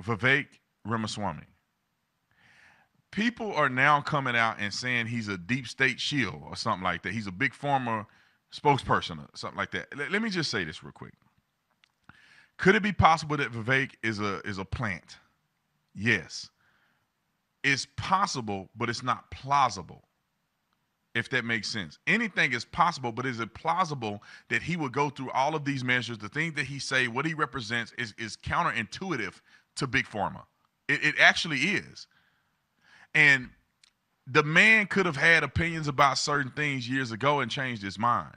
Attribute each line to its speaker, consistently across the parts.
Speaker 1: Vivek Ramaswamy. People are now coming out and saying he's a deep state shield or something like that. He's a big former spokesperson or something like that. Let me just say this real quick. Could it be possible that Vivek is a plant? Yes. It's possible, but it's not plausible, if that makes sense. Anything is possible, but is it plausible that he would go through all of these measures? The things that he say, what he represents is counterintuitive to Big Pharma. It actually is. And the man could have had opinions about certain things years ago and changed his mind.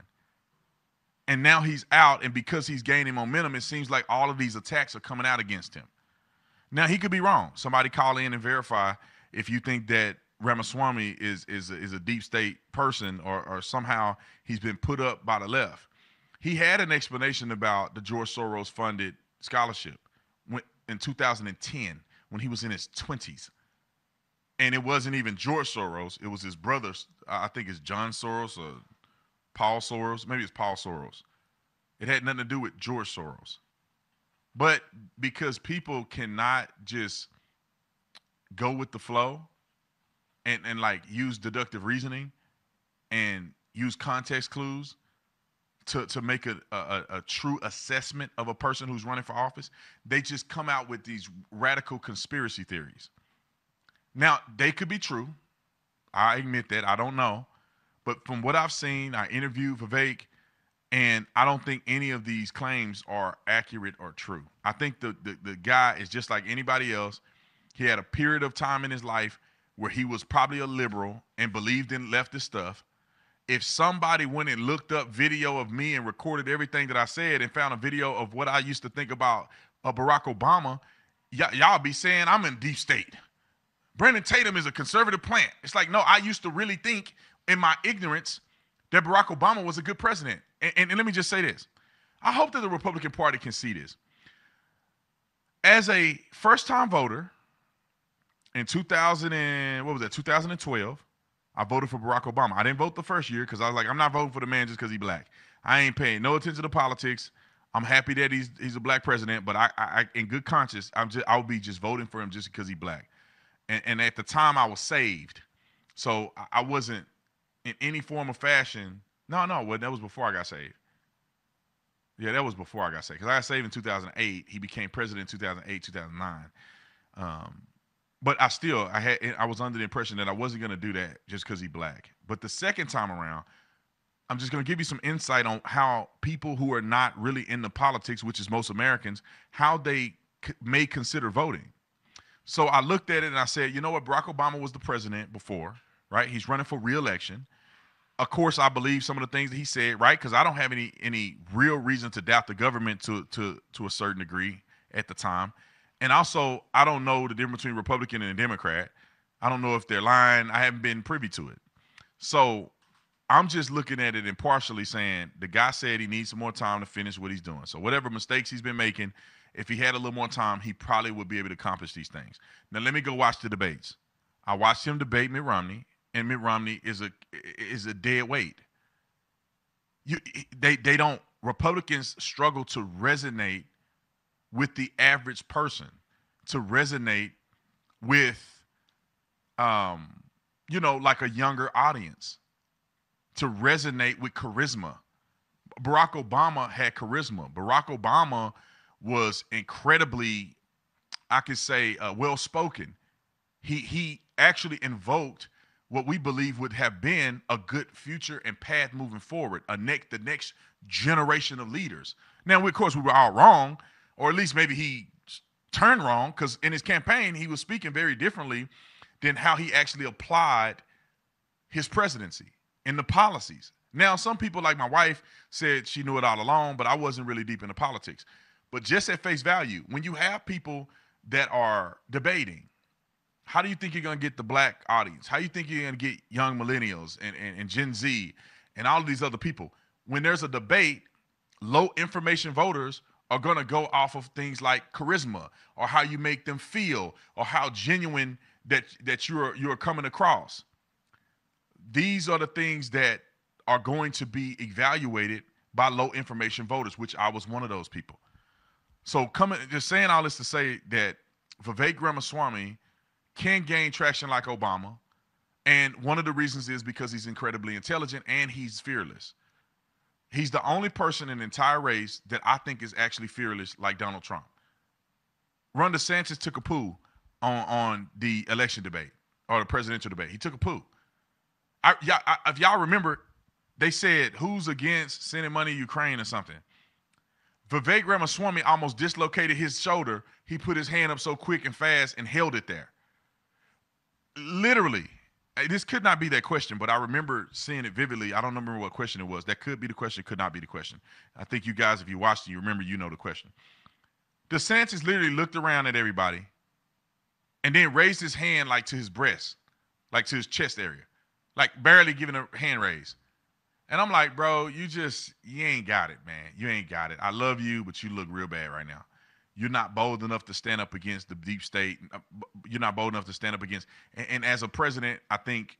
Speaker 1: And now he's out, and because he's gaining momentum, it seems like all of these attacks are coming out against him. Now, he could be wrong. Somebody call in and verify if you think that Ramaswamy is a deep state person or somehow he's been put up by the left. He had an explanation about the George Soros-funded scholarship in 2010 when he was in his 20s. And it wasn't even George Soros. It was his brother. I think it's John Soros or Paul Soros. Maybe it's Paul Soros. It had nothing to do with George Soros. But because people cannot just go with the flow and like use deductive reasoning and use context clues to make a true assessment of a person who's running for office, they just come out with these radical conspiracy theories. Now, they could be true. I admit that. I don't know. But from what I've seen, I interviewed Vivek, and I don't think any of these claims are accurate or true. I think the guy is just like anybody else. He had a period of time in his life where he was probably a liberal and believed in leftist stuff. If somebody went and looked up video of me and recorded everything that I said and found a video of what I used to think about Barack Obama, y'all be saying I'm in deep state. Brandon Tatum is a conservative plant. It's like, no, I used to really think in my ignorance that Barack Obama was a good president. And let me just say this. I hope that the Republican Party can see this. As a first-time voter in 2012, I voted for Barack Obama. I didn't vote the first year because I was like, I'm not voting for the man just because he's black. I ain't paying no attention to politics. I'm happy that he's a black president, but I in good conscience, I'll be just voting for him just because he's black. And at the time, I was saved. So I wasn't in any form or fashion. No, well, that was before I got saved. Yeah, that was before I got saved. Because I got saved in 2008. He became president in 2008, 2009. But I was under the impression that I wasn't going to do that just because he's black. But the second time around, I'm just going to give you some insight on how people who are not really into politics, which is most Americans, how they may consider voting. So I looked at it and I said, you know what? Barack Obama was the president before, right? He's running for re-election. Of course, I believe some of the things that he said, right? Because I don't have any real reason to doubt the government to a certain degree at the time. And also, I don't know the difference between Republican and a Democrat. I don't know if they're lying. I haven't been privy to it. So I'm just looking at it impartially saying the guy said he needs some more time to finish what he's doing. So whatever mistakes he's been making, if he had a little more time, he probably would be able to accomplish these things. Now, let me go watch the debates. I watched him debate Mitt Romney, and Mitt Romney is a dead weight. Republicans struggle to resonate with the average person, to resonate with, like a younger audience, to resonate with charisma. Barack Obama had charisma. Barack Obama was incredibly, I could say, well-spoken. He actually invoked what we believe would have been a good future and path moving forward, the next generation of leaders. Now, of course, we were all wrong, or at least maybe he turned wrong, because in his campaign, he was speaking very differently than how he actually applied his presidency and the policies. Now, some people, like my wife, said she knew it all along, but I wasn't really deep into politics. But just at face value, when you have people that are debating, how do you think you're going to get the black audience? How do you think you're going to get young millennials and Gen Z and all of these other people? When there's a debate, low information voters are going to go off of things like charisma or how you make them feel or how genuine that you're coming across. These are the things that are going to be evaluated by low information voters, which I was one of those people. So just saying all this to say that Vivek Ramaswamy can gain traction like Obama. And one of the reasons is because he's incredibly intelligent and he's fearless. He's the only person in the entire race that I think is actually fearless like Donald Trump. Ron DeSantis took a poo on the election debate or the presidential debate. He took a poo. If y'all remember, they said, who's against sending money to Ukraine or something? Vivek Ramaswamy almost dislocated his shoulder. He put his hand up so quick and fast and held it there. Literally. This could not be that question, but I remember seeing it vividly. I don't remember what question it was. That could be the question, could not be the question. I think you guys, if you watched it, you remember, you know the question. DeSantis literally looked around at everybody and then raised his hand like to his breast, like to his chest area, like barely giving a hand raise. And I'm like, bro, you ain't got it, man. You ain't got it. I love you, but you look real bad right now. You're not bold enough to stand up against the deep state. You're not bold enough to stand up against. And as a president, I think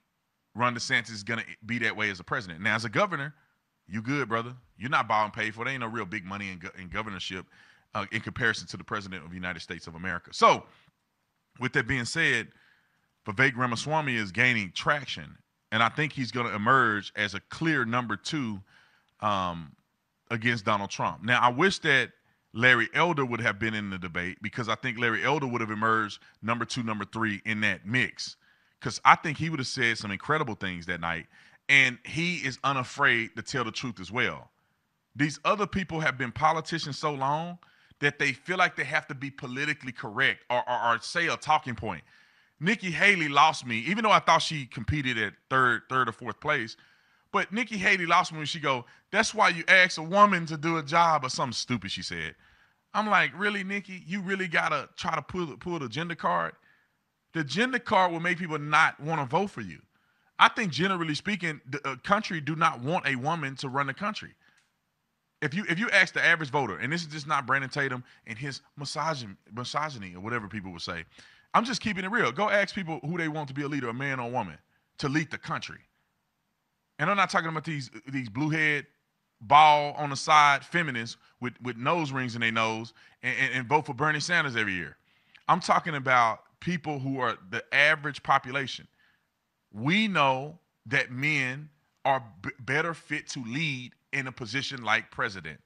Speaker 1: Ron DeSantis is going to be that way as a president. Now, as a governor, you good, brother. You're not bought and paid for. There ain't no real big money in governorship in comparison to the president of the United States of America. So, with that being said, Vivek Ramaswamy is gaining traction. And I think he's going to emerge as a clear number 2 against Donald Trump. Now, I wish that Larry Elder would have been in the debate because I think Larry Elder would have emerged number 2, number 3 in that mix. Because I think he would have said some incredible things that night. And he is unafraid to tell the truth as well. These other people have been politicians so long that they feel like they have to be politically correct or say a talking point. Nikki Haley lost me, even though I thought she competed at third or fourth place. But Nikki Haley lost me when she go, that's why you ask a woman to do a job or something stupid she said. I'm like, really, Nikki? You really got to try to pull the gender card? The gender card will make people not want to vote for you. I think generally speaking, the country do not want a woman to run the country. If you ask the average voter, and this is just not Brandon Tatum and his misogyny or whatever people would say, I'm just keeping it real. Go ask people who they want to be a leader, a man or a woman, to lead the country. And I'm not talking about these blue-head, ball on the side feminists with nose rings in their nose and vote for Bernie Sanders every year. I'm talking about people who are the average population. We know that men are better fit to lead in a position like president.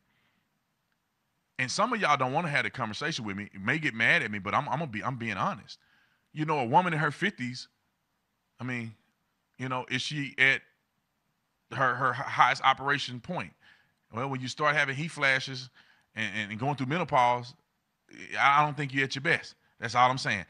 Speaker 1: And some of y'all don't want to have a conversation with me. You may get mad at me, but I'm being honest. You know, a woman in her 50s, I mean, you know, is she at her highest operation point? Well, when you start having heat flashes and going through menopause, I don't think you're at your best. That's all I'm saying.